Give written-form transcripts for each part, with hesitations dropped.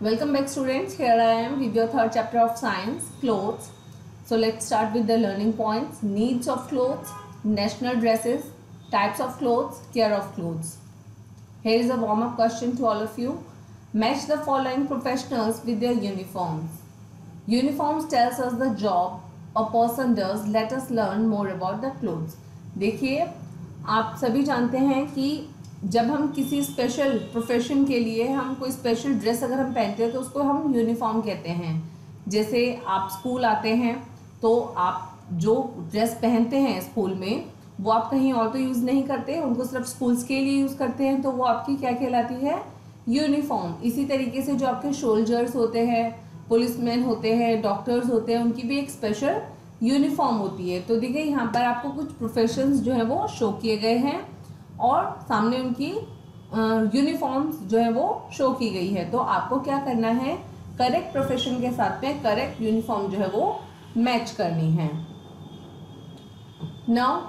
Welcome back students, here I am with your third chapter of science, clothes. So let's start with the learning points, needs of clothes, national dresses, types of clothes, care of clothes. Here is a warm-up question to all of you. Match the following professionals with their uniforms. Uniforms tells us the job a person does, let us learn more about the clothes. देखिए आप सभी जानते हैं कि जब हम किसी special profession के लिए हम कोई स्पेशल ड्रेस अगर हम पहनते हैं तो उसको हम यूनिफॉर्म कहते हैं। जैसे आप स्कूल आते हैं तो आप जो ड्रेस पहनते हैं स्कूल में वो आप कहीं और तो यूज़ नहीं करते, उनको सिर्फ स्कूल्स के लिए यूज़ करते हैं, तो वो आपकी क्या कहलाती है? यूनिफॉर्म। इसी तरीके से जो आपके सोल्जर्स होते हैं, पुलिसमैन होते हैं, डॉक्टर्स होते हैं, उनकी भी एक स्पेशल यूनिफॉर्म होती है। तो देखिए यहाँ पर आपको कुछ प्रोफेशंस जो है वो शो किए गए हैं और सामने उनकी यूनिफॉर्म्स जो है वो शो की गई है। तो आपको क्या करना है? करेक्ट प्रोफेशन के साथ में करेक्ट यूनिफॉर्म जो है वो मैच करनी है। Now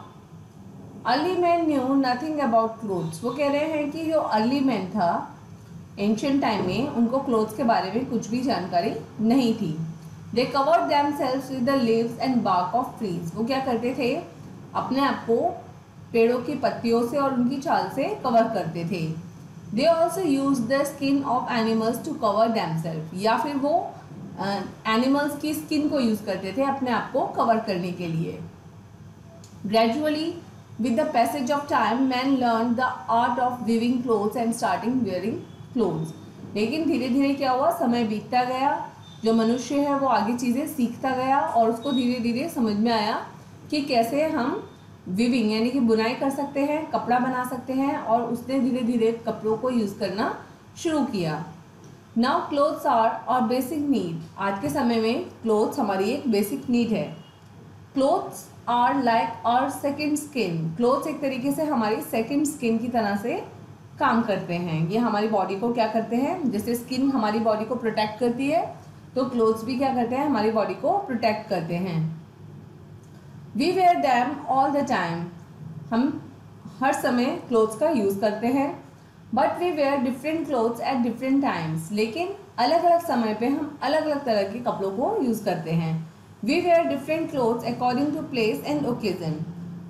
early man knew nothing about clothes. वो कह रहे हैं कि जो अर्ली मैन था एंशियंट टाइम में, उनको क्लोथ्स के बारे में कुछ भी जानकारी नहीं थी। They covered themselves with the leaves and bark of trees. वो क्या करते थे? अपने आप को पेड़ों की पत्तियों से और उनकी छाल से कवर करते थे। They also use the skin of animals to cover themself, या फिर वो एनिमल्स की स्किन को यूज करते थे अपने आप को कवर करने के लिए। Gradually with the passage of time man learn the art of weaving clothes and starting wearing clothes. लेकिन धीरे धीरे क्या हुआ? समय बीतता गया, जो मनुष्य है वो आगे चीज़ें सीखता गया और उसको धीरे धीरे समझ में आया कि कैसे हम विविंग यानी कि बुनाई कर सकते हैं, कपड़ा बना सकते हैं, और उसने धीरे धीरे कपड़ों को यूज़ करना शुरू किया। Now clothes are our basic need. आज के समय में क्लोथ्स हमारी एक बेसिक नीड है। Clothes are like our second skin. Clothes एक तरीके से हमारी सेकेंड स्किन की तरह से काम करते हैं। ये हमारी बॉडी को क्या करते हैं? जैसे स्किन हमारी बॉडी को प्रोटेक्ट करती है, तो क्लोथ्स भी क्या करते हैं? हमारी बॉडी को प्रोटेक्ट करते हैं। We wear them all the time. हम हर समय क्लोथ्स का यूज़ करते हैं। But we wear different clothes at different times. लेकिन अलग अलग समय पे हम अलग अलग तरह के कपड़ों को यूज़ करते हैं। We wear different clothes according to place and occasion.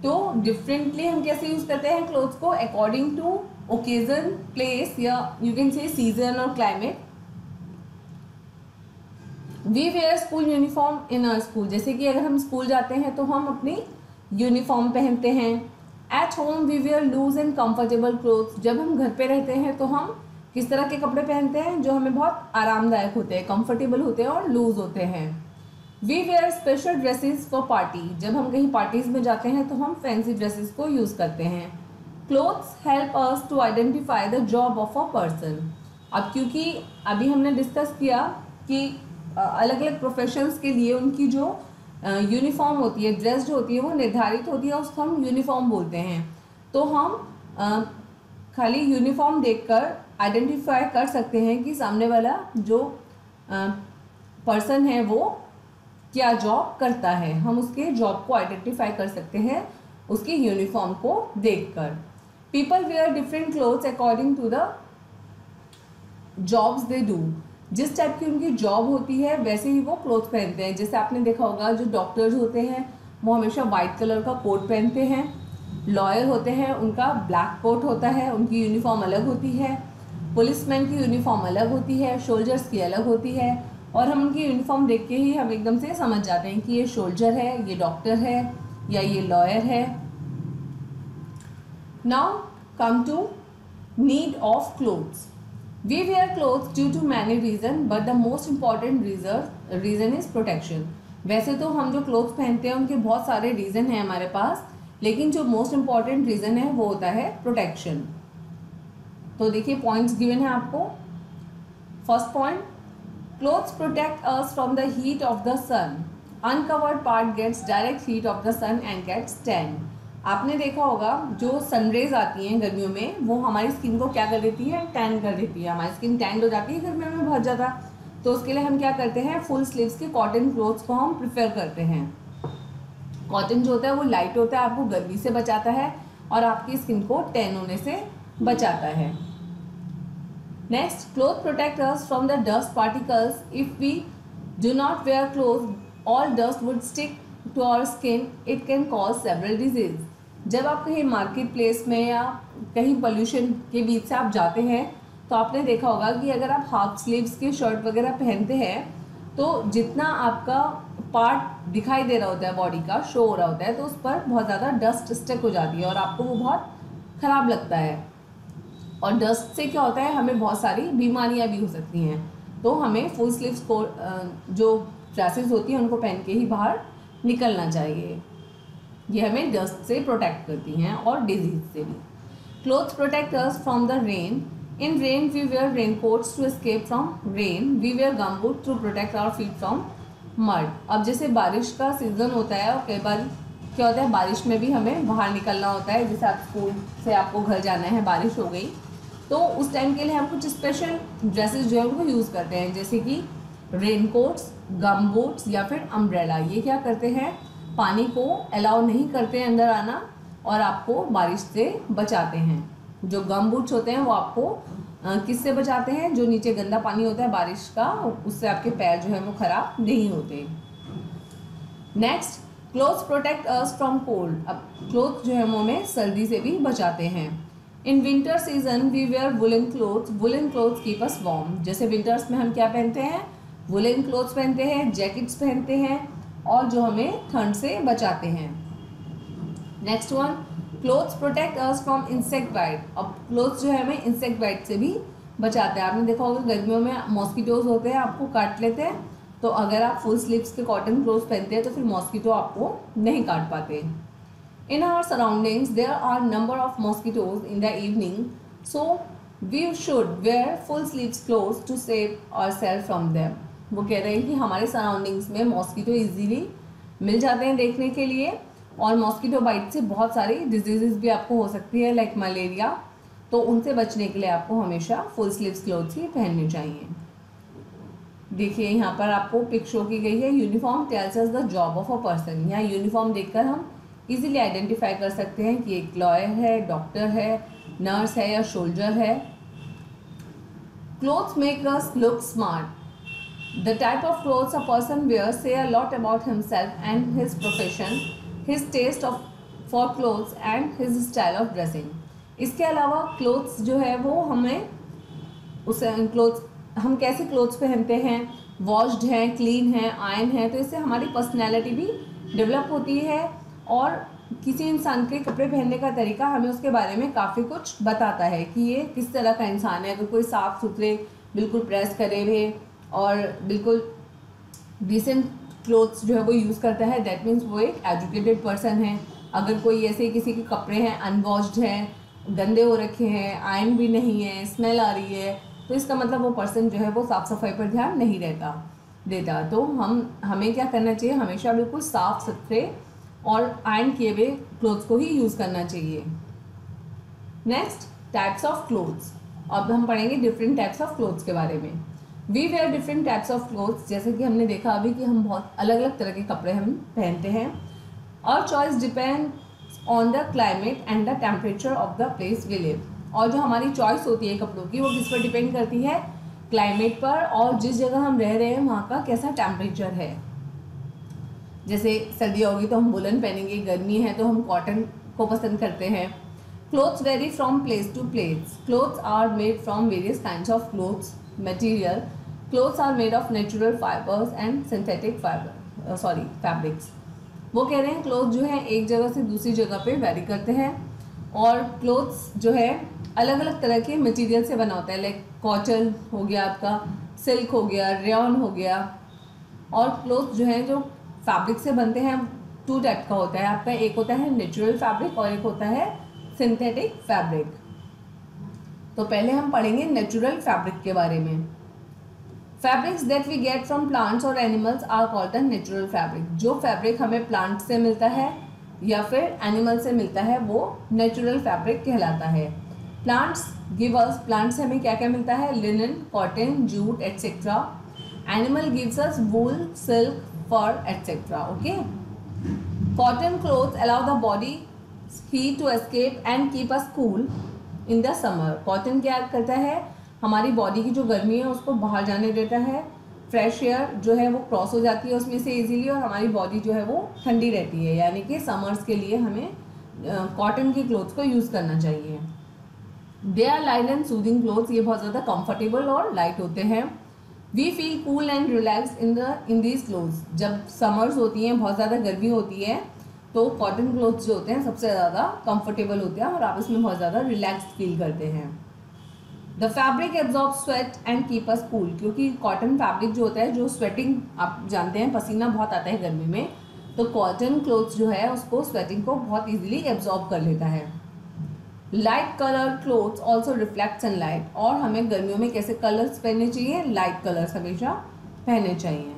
तो डिफरेंटली हम कैसे यूज़ करते हैं क्लोथ्स को? अकॉर्डिंग टू ओकेजन, प्लेस, या यू कैन से सीजन और climate. We wear school uniform in a school. जैसे कि अगर हम स्कूल जाते हैं तो हम अपनी यूनिफॉर्म पहनते हैं। At home we wear loose and comfortable clothes. जब हम घर पे रहते हैं तो हम किस तरह के कपड़े पहनते हैं? जो हमें बहुत आरामदायक होते हैं, कंफर्टेबल होते हैं और लूज होते हैं। We wear special dresses for party. जब हम कहीं पार्टीज में जाते हैं तो हम फैंसी ड्रेसेस को यूज़ करते हैं। Clothes help us to identify the job of a person. अब क्योंकि अभी हमने डिस्कस किया कि अलग अलग प्रोफेशंस के लिए उनकी जो यूनिफॉर्म होती है, ड्रेस जो होती है वो निर्धारित होती है, उसको हम यूनिफॉर्म बोलते हैं। तो हम खाली यूनिफॉर्म देखकर आइडेंटिफाई कर सकते हैं कि सामने वाला जो पर्सन है वो क्या जॉब करता है। हम उसके जॉब को आइडेंटिफाई कर सकते हैं उसकी यूनिफॉर्म को देखकर। People wear different clothes according to the jobs they do. जिस टाइप की उनकी जॉब होती है वैसे ही वो क्लोथ पहनते हैं। जैसे आपने देखा होगा जो डॉक्टर्स होते हैं वो हमेशा वाइट कलर का कोट पहनते हैं। लॉयर होते हैं उनका ब्लैक कोट होता है, उनकी यूनिफॉर्म अलग होती है। पुलिसमैन की यूनिफॉर्म अलग होती है, सोल्जर्स की अलग होती है। और हम उनकी यूनिफॉर्म देख के ही हम एकदम से समझ जाते हैं कि ये सोल्जर है, ये डॉक्टर है, या ये लॉयर है। Now come to need of clothes. We wear clothes due to many reasons, but the most important reason is protection. वैसे तो हम जो क्लोथ्स पहनते हैं उनके बहुत सारे रीज़न हैं हमारे पास, लेकिन जो मोस्ट इम्पॉर्टेंट रीज़न है वो होता है प्रोटेक्शन। तो देखिए पॉइंट्स गिवन है आपको। First point, clothes protect us from the heat of the sun. Uncovered part gets direct heat of the sun and gets tan. आपने देखा होगा जो सनरेज आती हैं गर्मियों में वो हमारी स्किन को क्या कर देती है? टैन कर देती है। हमारी स्किन टैन हो जाती है गर्मियों में बहुत ज़्यादा। तो उसके लिए हम क्या करते हैं? फुल स्लीव्स के कॉटन क्लोथ्स को हम प्रेफर करते हैं। कॉटन जो होता है वो लाइट होता है, आपको गर्मी से बचाता है और आपकी स्किन को टैन होने से बचाता है। Next, cloth protect us from the dust particles. If we do not wear cloth, all dust would stick to our skin. It can cause several disease. जब आप कहीं मार्केट प्लेस में या कहीं पोल्यूशन के बीच से आप जाते हैं तो आपने देखा होगा कि अगर आप हाफ स्लीव्स की शर्ट वगैरह पहनते हैं तो जितना आपका पार्ट दिखाई दे रहा होता है बॉडी का, शो हो रहा होता है, तो उस पर बहुत ज़्यादा डस्ट स्टिक हो जाती है और आपको वो बहुत ख़राब लगता है. और डस्ट से क्या होता है, हमें बहुत सारी बीमारियां भी हो सकती हैं. तो हमें फुल स्लीव्स को जो ड्रेसेस होती हैं उनको पहन के ही बाहर निकलना चाहिए. ये हमें डस्ट से प्रोटेक्ट करती हैं और डिजीज से भी. Clothes protect us from the rain. In rain we wear raincoats to escape from rain. We wear gumboot to protect our feet from mud. अब जैसे बारिश का सीज़न होता है और कई बार क्या होता है, बारिश में भी हमें बाहर निकलना होता है. जैसे आप स्कूल से आपको घर जाना है, बारिश हो गई, तो उस टाइम के लिए हम कुछ स्पेशल ड्रेसेस जो है उनको यूज़ करते हैं, जैसे कि रेनकोट्स, गमबूट्स या फिर अम्ब्रेला. ये क्या करते हैं, पानी को अलाउ नहीं करते हैं अंदर आना और आपको बारिश से बचाते हैं. जो गम बूट्स होते हैं वो आपको किससे बचाते हैं, जो नीचे गंदा पानी होता है बारिश का, उससे आपके पैर जो है वो खराब नहीं होते. Next, clothes protect us from cold. अब क्लोथ जो है वो हमें सर्दी से भी बचाते हैं. In winter season we wear woollen clothes. Woollen clothes keep us warm. जैसे विंटर्स में हम क्या पहनते हैं, वुलन क्लोथ्स पहनते हैं, जैकेट्स पहनते हैं और जो हमें ठंड से बचाते हैं. Next one, clothes protect us from insect bite. अब क्लोथ्स जो है हमें इंसेक्ट बाइट से भी बचाते हैं. आपने देखा होगा गर्मियों में मॉस्किटोज होते हैं, आपको काट लेते हैं. तो अगर आप फुल स्लीव्स के कॉटन क्लोथ्स पहनते हैं तो फिर मॉस्किटो आपको नहीं काट पाते. In our surroundings there are number of mosquitoes in the evening, so we should wear full sleeves clothes to save ourself from them. वो कह रहे हैं कि हमारे सराउंडिंग्स में मॉस्किटो इजीली मिल जाते हैं देखने के लिए और मॉस्किटो बाइट से बहुत सारी डिजीज़ भी आपको हो सकती है, लाइक मलेरिया. तो उनसे बचने के लिए आपको हमेशा फुल स्लीव्स क्लोथ्स ही पहनने चाहिए. देखिए यहाँ पर आपको पिक शो की गई है. Uniform tells us the job of a person. यहाँ यूनिफॉर्म देखकर हम इजीली आइडेंटिफाई कर सकते हैं कि एक लॉयर है, डॉक्टर है, नर्स है या सोल्जर है. Clothes make us look smart. The type of clothes a person wears say a lot about himself and his profession, his taste for clothes and his style of dressing. इसके अलावा clothes जो है वो हमें clothes हम कैसे clothes पहनते हैं, वॉश्ड हैं, क्लीन हैं, आयरन है, तो इससे हमारी पर्सनैलिटी भी डेवलप होती है और किसी इंसान के कपड़े पहनने का तरीका हमें उसके बारे में काफ़ी कुछ बताता है कि ये किस तरह का इंसान है. अगर कोई साफ़ सुथरे बिल्कुल प्रेस करे हुए और बिल्कुल डिसेंट क्लोथ्स जो है वो यूज़ करता है, दैट मीन्स वो एक एजुकेटेड पर्सन है. अगर कोई ऐसे किसी के कपड़े हैं अनवॉश्ड हैं, गंदे हो रखे हैं, आयरन भी नहीं है, स्मेल आ रही है, तो इसका मतलब वो पर्सन जो है वो साफ़ सफाई पर ध्यान नहीं देता. तो हमें क्या करना चाहिए, हमेशा बिल्कुल साफ़ सुथरे और आयरन किए हुए क्लोथ्स को ही यूज़ करना चाहिए. Next, types of clothes. अब हम पढ़ेंगे डिफरेंट टाइप्स ऑफ क्लोथ्स के बारे में. We wear different types of clothes. जैसे कि हमने देखा अभी कि हम बहुत अलग अलग तरह के कपड़े हम पहनते हैं. और choice depends on the climate and the temperature of the place we live. और जो हमारी चॉइस होती है कपड़ों की वो किस पर डिपेंड करती है, क्लाइमेट पर और जिस जगह हम रह रहे हैं वहाँ का कैसा टेम्परेचर है. जैसे सर्दी होगी तो हम वुलन पहनेंगे, गर्मी है तो हम कॉटन को पसंद करते हैं. Clothes vary from place to place. Clothes are made from various kinds of clothes material. Clothes are made of natural fibers and synthetic fabrics. वो कह रहे हैं क्लोथ जो है एक जगह से दूसरी जगह पे वेरी करते हैं और क्लोथ्स जो है अलग अलग तरह के मटेरियल से बना होता है, लाइक कॉटन हो गया, आपका सिल्क हो गया, रेयॉन हो गया. और क्लोथ जो है जो फैब्रिक से बनते हैं टू टाइप का होता है आपका. एक होता है नेचुरल फैब्रिक और एक होता है सिंथेटिक फैब्रिक. तो पहले हम पढ़ेंगे नेचुरल फैब्रिक के बारे में. Fabrics that we get from plants और animals are called the natural fabric. जो फैब्रिक हमें प्लांट से मिलता है या फिर एनिमल से मिलता है वो नेचुरल फैब्रिक कहलाता है. प्लांट्स गिव अस, प्लांट से हमें क्या क्या मिलता है, linen, cotton, jute etcetera. Animal gives us wool, silk, fur etcetera. Okay. Cotton clothes allow the body heat to escape and keep us cool in the summer. Cotton क्या करता है, हमारी बॉडी की जो गर्मी है उसको बाहर जाने देता है, फ्रेश एयर जो है वो क्रॉस हो जाती है उसमें से इजीली, और हमारी बॉडी जो है वो ठंडी रहती है। यानी कि समर्स के लिए हमें कॉटन के क्लोथ्स को यूज़ करना चाहिए। They are light and soothing clothes, ये बहुत ज़्यादा कंफर्टेबल और लाइट होते हैं। We feel cool and relax in these clothes, जब समर्स होती हैं, बहुत ज़्यादा गर्मी होती है, तो कॉटन क्लोथ्स जो होते हैं सबसे ज़्यादा कंफर्टेबल होते हैं और आप इसमें बहुत ज़्यादा रिलैक्स फील करते हैं। The fabric absorb sweat and keep us cool, क्योंकि कॉटन फैब्रिक जो होता है, जो स्वेटिंग आप जानते हैं पसीना बहुत आता है गर्मी में, तो कॉटन क्लोथ्स जो है उसको स्वेटिंग को बहुत इजीली एब्जॉर्ब कर लेता है। Light colour clothes also reflect sunlight, और हमें गर्मियों में कैसे कलर्स पहनने चाहिए, लाइट कलर्स हमेशा पहनने चाहिए।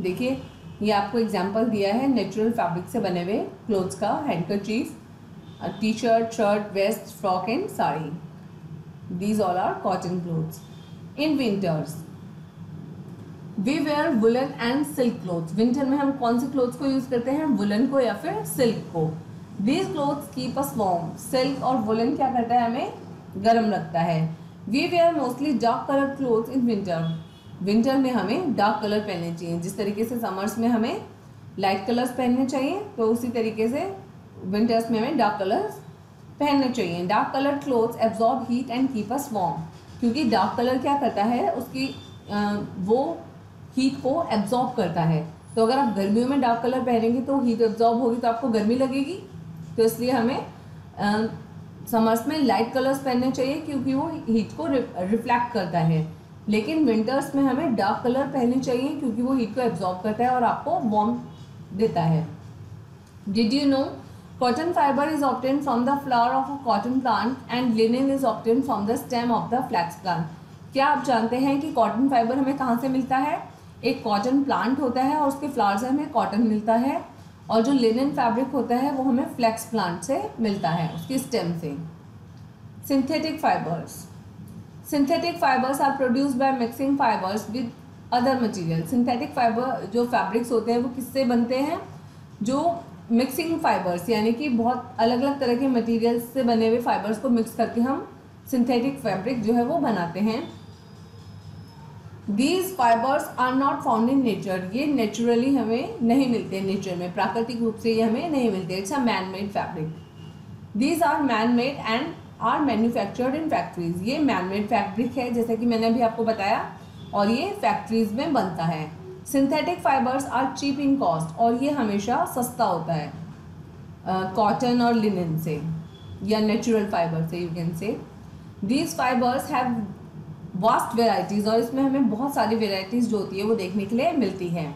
देखिए ये आपको एग्जांपल दिया है नेचुरल फैब्रिक से बने हुए क्लोथ्स का, handkerchief, T shirt, shirt, vest, frock and sari, these all are cotton clothes. In winters we wear woolen and silk clothes. Winter में हम कौन से क्लोथ्स को यूज करते हैं, वुलन को या फिर सिल्क को। These clothes keep us warm. Silk और वुलन क्या करता है, हमें गर्म रखता है। We wear mostly dark colored clothes in winter. Winter में हमें डार्क कलर पहनने चाहिए, जिस तरीके से समर्स में हमें लाइट कलर्स पहनने चाहिए, तो उसी तरीके से विंटर्स में हमें डार्क कलर्स पहनने चाहिए। Dark colour clothes absorb heat and keep us warm, क्योंकि डार्क कलर क्या करता है, उसकी वो हीट को एब्जॉर्ब करता है। तो अगर आप गर्मियों में डार्क कलर पहनेंगे तो हीट एब्जॉर्ब होगी तो आपको गर्मी लगेगी, तो इसलिए हमें समर्स में लाइट कलर्स पहनने चाहिए क्योंकि वो हीट को रिफ्लेक्ट करता है। लेकिन विंटर्स में हमें डार्क कलर पहनने चाहिए क्योंकि वो हीट को एब्जॉर्ब करता है और आपको वार्म देता है। Did you know cotton fiber is obtained from the flower of a cotton plant and linen is obtained from the stem of the flax plant. क्या आप जानते हैं कि कॉटन फाइबर हमें कहाँ से मिलता है? एक कॉटन प्लांट होता है और उसके फ्लावर से हमें कॉटन मिलता है, और जो लिनन फैब्रिक होता है वो हमें फ्लैक्स प्लांट से मिलता है, उसकी स्टेम से। Synthetic fibres, synthetic fibres are produced by mixing fibres with other material. Synthetic fibre जो फैब्रिक्स होते हैं वो किससे बनते हैं, जो मिक्सिंग फाइबर्स यानी कि बहुत अलग अलग तरह के मटेरियल्स से बने हुए फाइबर्स को मिक्स करके हम सिंथेटिक फैब्रिक जो है वो बनाते हैं। These fibres are not found in nature, ये नेचुरली हमें नहीं मिलते नेचर में, प्राकृतिक रूप से ये हमें नहीं मिलते। It's a man made fabric. These are man made and are manufactured in factories, ये मैन मेड फैब्रिक है जैसे कि मैंने अभी आपको बताया, और ये फैक्ट्रीज में बनता है। Synthetic fibres are cheap in cost, और ये हमेशा सस्ता होता है कॉटन और लिनन से या नेचुरल फाइबर से, यू कैन से। These fibres have vast varieties, और इसमें हमें बहुत सारी वेराइटीज़ जो होती है वो देखने के लिए मिलती है।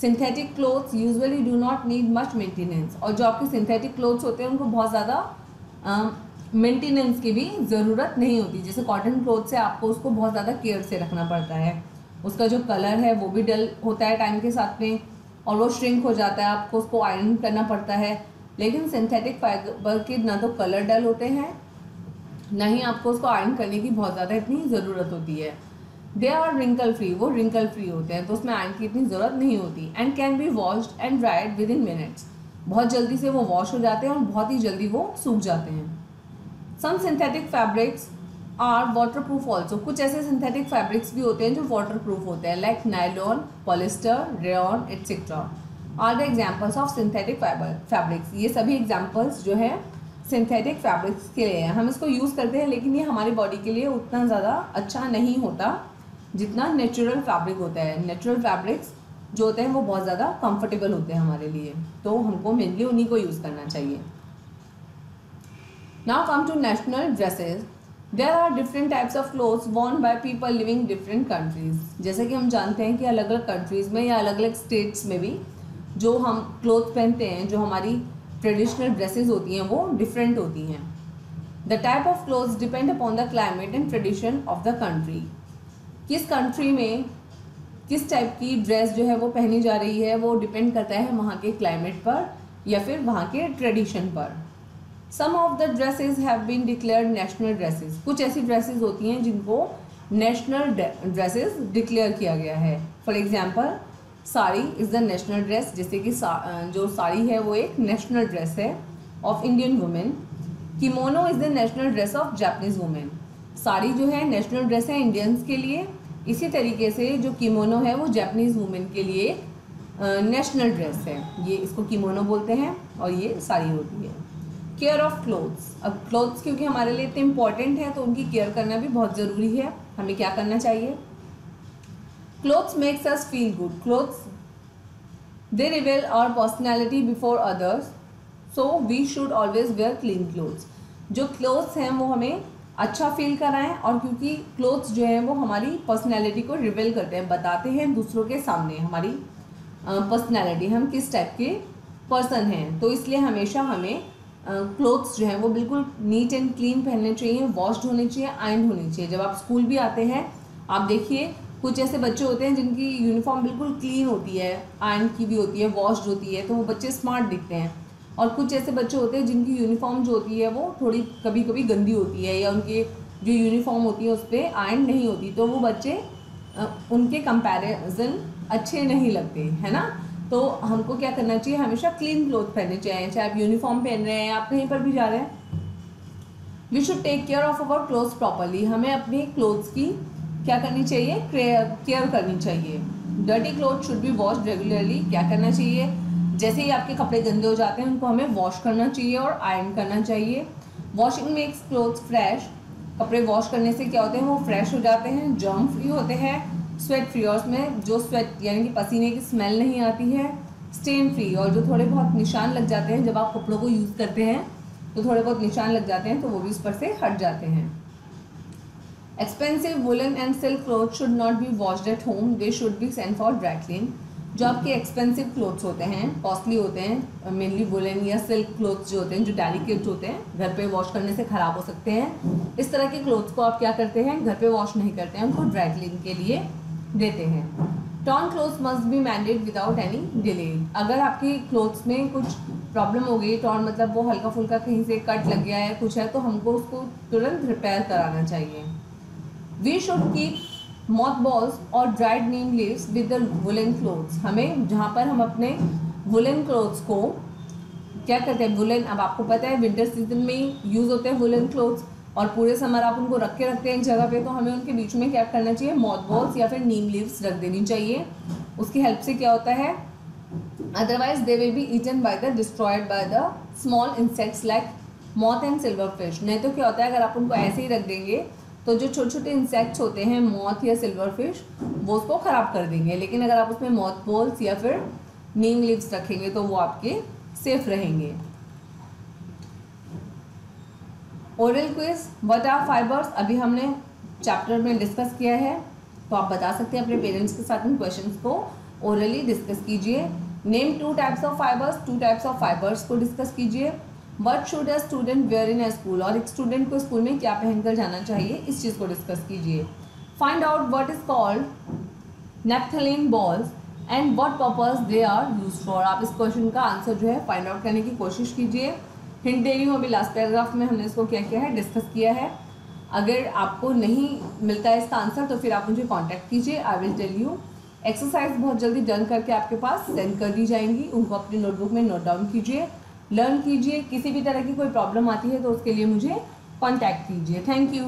Synthetic clothes usually do not need much maintenance, और जो आपके सिंथेटिक क्लोथ्स होते हैं उनको बहुत ज़्यादा मेंटेनेंस की भी ज़रूरत नहीं होती। जैसे कॉटन क्लोथ से आपको उसको बहुत ज़्यादा केयर से रखना पड़ता है, उसका जो कलर है वो भी डल होता है टाइम के साथ में, और वो श्रिंक हो जाता है, आपको उसको आयरन करना पड़ता है। लेकिन सिंथेटिक फाइबर के ना तो कलर डल होते हैं, ना ही आपको उसको आयरन करने की बहुत ज़्यादा इतनी ज़रूरत होती है। दे आर रिंकल फ्री, वो रिंकल फ्री होते हैं तो उसमें आयरन की इतनी ज़रूरत नहीं होती। And can be washed and dried with in minutes, बहुत जल्दी से वो वॉश हो जाते हैं और बहुत ही जल्दी वो सूख जाते हैं। Some synthetic fabrics are water proof also, कुछ ऐसे सिंथेटिक फैब्रिक्स भी होते हैं जो वाटर प्रूफ होते हैं, like nylon, polyester, rayon etcetera are the examples of synthetic fabrics. ये सभी एग्जाम्पल्स जो है सिंथेटिक फैब्रिक्स के लिए हैं। हम इसको यूज़ करते हैं लेकिन ये हमारी बॉडी के लिए उतना ज़्यादा अच्छा नहीं होता जितना नेचुरल फैब्रिक होता है। नेचुरल फैब्रिक्स जो होते हैं वो बहुत ज़्यादा कंफर्टेबल होते हैं हमारे लिए, तो हमको मेनली उन्हीं को यूज़ करना चाहिए। Now come to national dresses. There are different types of clothes worn by people living different countries. जैसे कि हम जानते हैं कि अलग अलग कंट्रीज़ में या अलग अलग स्टेट्स में भी जो हम क्लोथ पहनते हैं, जो हमारी ट्रेडिशनल ड्रेसेस होती हैं वो डिफरेंट होती हैं। The type of clothes depend upon the climate and tradition of the country. किस कंट्री में किस टाइप की ड्रेस जो है वो पहनी जा रही है वो डिपेंड करता है वहाँ के क्लाइमेट पर या फिर वहाँ के ट्रेडिशन पर। Some of the dresses have been declared national dresses. कुछ ऐसी ड्रेसेस होती हैं जिनको नेशनल ड्रेसेस डिक्लेयर किया गया है। For example sari is the national dress, जैसे कि जो साड़ी है वो एक नेशनल ड्रेस है of Indian women. Kimono is the national dress of Japanese women. Sari जो है नेशनल ड्रेस है इंडियंस के लिए, इसी तरीके से जो किमोनो है वो जापानीज़ वुमेन के लिए नेशनल ड्रेस है, ये इसको किमोनो बोलते हैं और ये साड़ी होती है। केयर ऑफ क्लोथ्स, अब क्लोथ्स क्योंकि हमारे लिए इतने इम्पॉर्टेंट है तो उनकी केयर करना भी बहुत ज़रूरी है। हमें क्या करना चाहिए? Clothes makes us feel good, clothes they reveal our personality before others, so we should always wear clean clothes. जो क्लोथ्स हैं वो हमें अच्छा फील कराएं, और क्योंकि क्लोथ्स जो हैं वो हमारी पर्सनैलिटी को रिवेल करते हैं, बताते हैं दूसरों के सामने हमारी पर्सनैलिटी, हम किस टाइप के पर्सन हैं, तो इसलिए हमेशा हमें क्लोथ्स जो हैं वो बिल्कुल नीट एंड क्लीन पहनने चाहिए, वॉश्ड होने चाहिए, आयरन होनी चाहिए। जब आप स्कूल भी आते हैं आप देखिए कुछ ऐसे बच्चे होते हैं जिनकी यूनिफॉर्म बिल्कुल क्लीन होती है, आयरन की भी होती है, वॉश्ड होती है, तो वो बच्चे स्मार्ट दिखते हैं। और कुछ ऐसे बच्चे होते हैं जिनकी यूनिफॉर्म जो होती है वो थोड़ी कभी कभी गंदी होती है, या उनके जो यूनिफॉर्म होती है उस पर आयरन नहीं होती, तो वो बच्चे उनके कंपैरिजन अच्छे नहीं लगते, है ना। तो हमको क्या करना चाहिए? हमेशा क्लीन क्लोथ पहनने चाहिए, चाहे आप यूनिफॉर्म पहन रहे हैं, आप कहीं पर भी जा रहे हैं। We should take care of our clothes properly, हमें अपने क्लोथ्स की क्या करनी चाहिए? केयर करनी चाहिए। Dirty cloth should be washed regularly, क्या करना चाहिए? जैसे ही आपके कपड़े गंदे हो जाते हैं उनको हमें वॉश करना चाहिए और आयरन करना चाहिए। वॉशिंग मेक्स क्लोथ्स फ्रेश, कपड़े वॉश करने से क्या होते हैं? वो फ्रेश हो जाते हैं, जर्म फ्री होते हैं, स्वेट फ्री, और उसमें जो स्वेट यानी कि पसीने की स्मेल नहीं आती है, स्टेन फ्री, और जो थोड़े बहुत निशान लग जाते हैं जब आप कपड़ों को यूज़ करते हैं तो थोड़े बहुत निशान लग जाते हैं तो वो भी उस पर से हट जाते हैं। Expensive woollen and silk cloth should not be washed at home, they should be sent for dry clean. जो आपके एक्सपेंसिव क्लोथ्स होते हैं, कॉस्टली होते हैं, मेनली वुलन या सिल्क क्लोथ्स जो होते हैं, जो डेलिकेट होते हैं, घर पे वॉश करने से ख़राब हो सकते हैं, इस तरह के क्लोथ्स को आप क्या करते हैं? घर पे वॉश नहीं करते हैं, उनको ड्राई क्लीन के लिए देते हैं। Torn clothes must be mended without any delay, अगर आपकी क्लोथ्स में कुछ प्रॉब्लम हो गई, टॉर्न मतलब वो हल्का फुल्का कहीं से कट लग गया है, कुछ है, तो हमको उसको तुरंत रिपेयर कराना चाहिए। We should keep moth balls और dried neem leaves with the woollen clothes, हमें जहाँ पर हम अपने वुलन क्लोथ्स को क्या करते हैं? वुलन, अब आपको पता है विंटर सीजन में यूज़ होते हैं वुलन क्लोथ्स, और पूरे समर आप उनको रखते हैं एक जगह पे, तो हमें उनके बीच में क्या करना चाहिए? मॉथ बॉल्स या फिर नीम लीव्स रख देनी चाहिए। उसकी हेल्प से क्या होता है? Otherwise they will be eaten by the destroyed by the small insects like moth and silverfish. नहीं तो क्या होता है, अगर आप उनको ऐसे ही रख देंगे तो जो छोटे छोटे इंसेक्ट्स होते हैं, मॉथ या सिल्वर फिश, वो उसको ख़राब कर देंगे। लेकिन अगर आप उसमें मॉथ बॉल्स या फिर नीम लीव्स रखेंगे तो वो आपके सेफ रहेंगे। Oral quiz, what are fibres, अभी हमने चैप्टर में डिस्कस किया है, तो आप बता सकते हैं अपने पेरेंट्स के साथ इन क्वेश्चंस को ओरली डिस्कस कीजिए। Name 2 types of fibres, 2 types of fibres को डिस्कस कीजिए। What should a student wear in a school, और एक स्टूडेंट को स्कूल में क्या पहनकर जाना चाहिए, इस चीज़ को डिस्कस कीजिए। Find out what is called naphthalene balls and what purpose they are use for, आप इस क्वेश्चन का आंसर जो है फाइंड आउट करने की कोशिश कीजिए। हिंट दे रही हूँ, अभी लास्ट पैराग्राफ में हमने इसको क्या किया है? डिस्कस किया है। अगर आपको नहीं मिलता है इसका आंसर तो फिर आप मुझे कांटेक्ट कीजिए, I will tell you. Exercise बहुत जल्दी डन करके आपके पास सेंड कर दी जाएंगी, उनको अपनी नोटबुक में नोट डाउन कीजिए, लर्न कीजिए। किसी भी तरह की कोई प्रॉब्लम आती है तो उसके लिए मुझे कांटेक्ट कीजिए। Thank you.